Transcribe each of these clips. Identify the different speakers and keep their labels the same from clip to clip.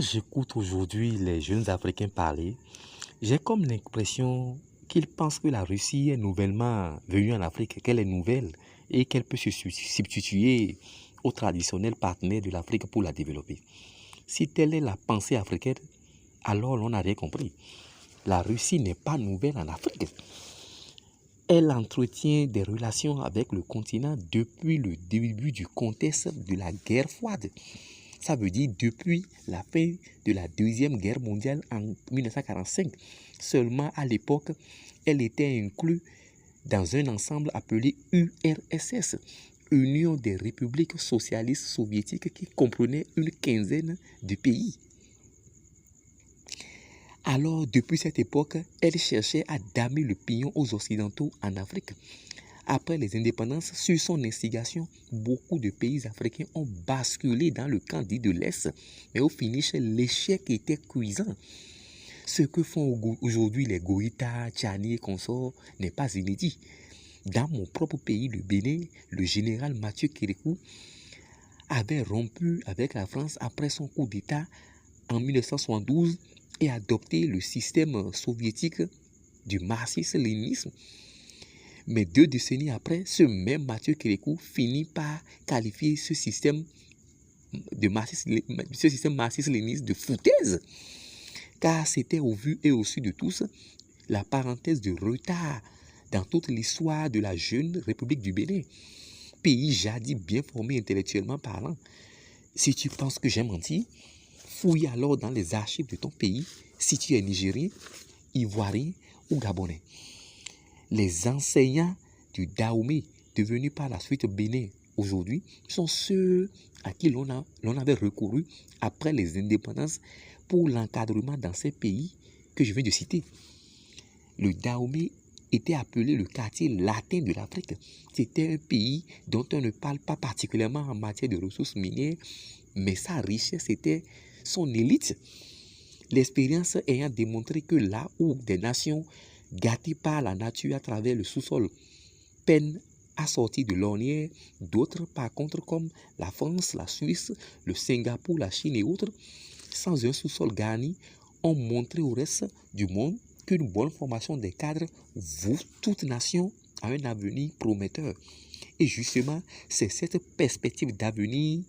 Speaker 1: j'écoute aujourd'hui les jeunes Africains parler, j'ai comme l'impression qu'ils pensent que la Russie est nouvellement venue en Afrique, qu'elle est nouvelle et qu'elle peut se substituer aux traditionnels partenaires de l'Afrique pour la développer. Si telle est la pensée africaine, alors l'on n'a rien compris. La Russie n'est pas nouvelle en Afrique. Elle entretient des relations avec le continent depuis le début du contexte de la guerre froide. Ça veut dire depuis la fin de la Deuxième Guerre mondiale en 1945. Seulement à l'époque, elle était inclue dans un ensemble appelé URSS, Union des républiques socialistes soviétiques, qui comprenait une quinzaine de pays. Alors, depuis cette époque, elle cherchait à damer le pignon aux Occidentaux en Afrique. Après les indépendances, sur son instigation, beaucoup de pays africains ont basculé dans le camp dit de l'Est. Mais au finish, l'échec était cuisant. Ce que font aujourd'hui les Goïta, Tchani et consorts n'est pas inédit. Dans mon propre pays, le Bénin, le général Mathieu Kérékou avait rompu avec la France après son coup d'État en 1972 et adopté le système soviétique du marxisme-léninisme. Mais 2 décennies après, ce même Mathieu Kérékou finit par qualifier ce système marxiste-léniniste de foutaise, car c'était au vu et au su de tous la parenthèse de retard dans toute l'histoire de la jeune République du Bénin, pays jadis bien formé intellectuellement parlant. Si tu penses que j'ai menti, fouille alors dans les archives de ton pays si tu es nigérien, ivoirien ou gabonais. Les enseignants du Dahomey, devenus par la suite Bénin aujourd'hui, sont ceux à qui l'on avait recouru après les indépendances pour l'encadrement dans ces pays que je viens de citer. Le Dahomey était appelé le quartier latin de l'Afrique. C'était un pays dont on ne parle pas particulièrement en matière de ressources minières, mais sa richesse était son élite. L'expérience ayant démontré que là où des nations gâtées par la nature à travers le sous-sol peinent à sortir de l'ornière, d'autres par contre comme la France, la Suisse, le Singapour, la Chine et autres, sans un sous-sol garni, ont montré au reste du monde qu'une bonne formation des cadres vaut toute nation à un avenir prometteur. Et justement, c'est cette perspective d'avenir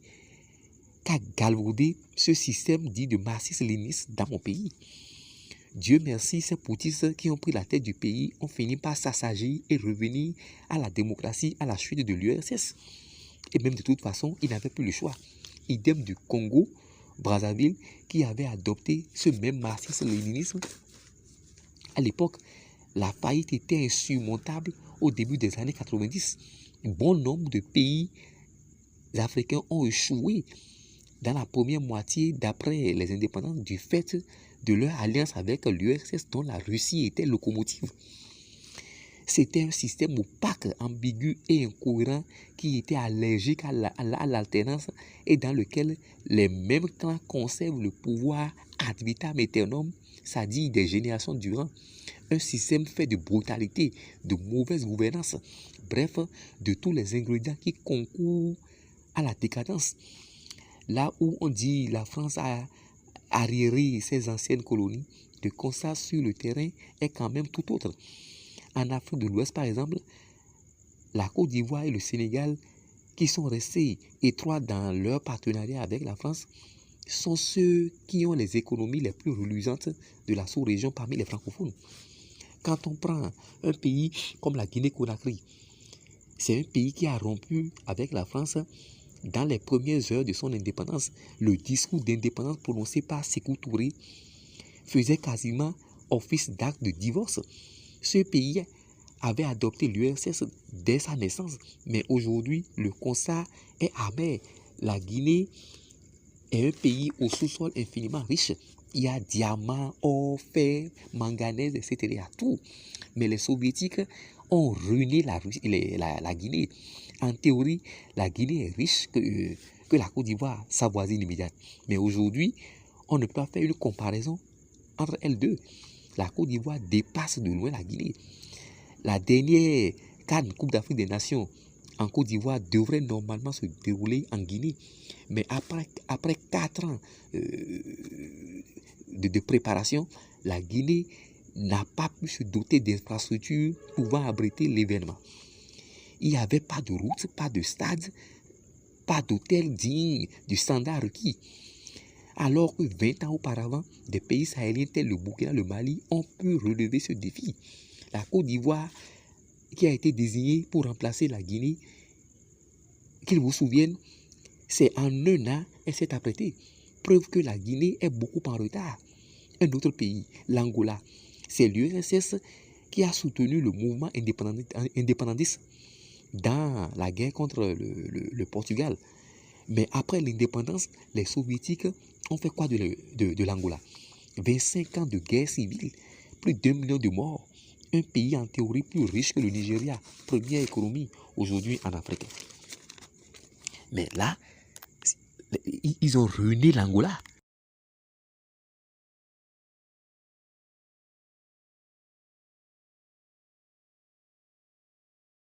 Speaker 1: qu'a galvaudé ce système dit de marxisme-léninisme dans mon pays. Dieu merci, ces poutistes qui ont pris la tête du pays ont fini par s'assagir et revenir à la démocratie à la suite de l'URSS. Et même de toute façon, ils n'avaient plus le choix. Idem du Congo, Brazzaville, qui avait adopté ce même marxisme-léninisme. À l'époque, la faillite était insurmontable au début des années 90. Bon nombre de pays africains ont échoué dans la première moitié d'après les indépendances du fait de leur alliance avec l'URSS dont la Russie était locomotive. C'était un système opaque, ambigu et incohérent qui était allergique à l'alternance et dans lequel les mêmes clans conservent le pouvoir ad vitam aeternum, c'est-à-dire des générations durant. Un système fait de brutalité, de mauvaise gouvernance, bref, de tous les ingrédients qui concourent à la décadence. Là où on dit la France a arriéré ses anciennes colonies, le constat sur le terrain est quand même tout autre. En Afrique de l'Ouest, par exemple, la Côte d'Ivoire et le Sénégal, qui sont restés étroits dans leur partenariat avec la France, sont ceux qui ont les économies les plus reluisantes de la sous-région parmi les francophones. Quand on prend un pays comme la Guinée-Conakry, c'est un pays qui a rompu avec la France dans les premières heures de son indépendance. Le discours d'indépendance prononcé par Sékou Touré faisait quasiment office d'acte de divorce. Ce pays avait adopté l'URSS dès sa naissance, mais aujourd'hui, le constat est amer. La Guinée est un pays au sous-sol infiniment riche. Il y a diamants, or, fer, manganèse, etc. Il y a tout. Mais les soviétiques ont ruiné la Guinée. En théorie, la Guinée est riche que la Côte d'Ivoire, sa voisine immédiate. Mais aujourd'hui, on ne peut pas faire une comparaison entre elles deux. La Côte d'Ivoire dépasse de loin la Guinée. La dernière CAN, Coupe d'Afrique des Nations, en Côte d'Ivoire devrait normalement se dérouler en Guinée. Mais après 4 ans de préparation, la Guinée n'a pas pu se doter d'infrastructures pouvant abriter l'événement. Il n'y avait pas de route, pas de stade, pas d'hôtel digne du standard requis. Alors que 20 ans auparavant, des pays sahéliens tels le Burkina, le Mali ont pu relever ce défi. La Côte d'Ivoire, qui a été désignée pour remplacer la Guinée, qu'il vous souvienne, c'est en un an, elle s'est apprêtée. Preuve que la Guinée est beaucoup en retard. Un autre pays, l'Angola, c'est l'URSS qui a soutenu le mouvement indépendantiste dans la guerre contre le Portugal. Mais après l'indépendance, les soviétiques ont fait quoi de l'Angola? 25 ans de guerre civile, plus d'1 million de morts. Un pays en théorie plus riche que le Nigeria, première économie aujourd'hui en Afrique. Mais là, ils ont ruiné l'Angola.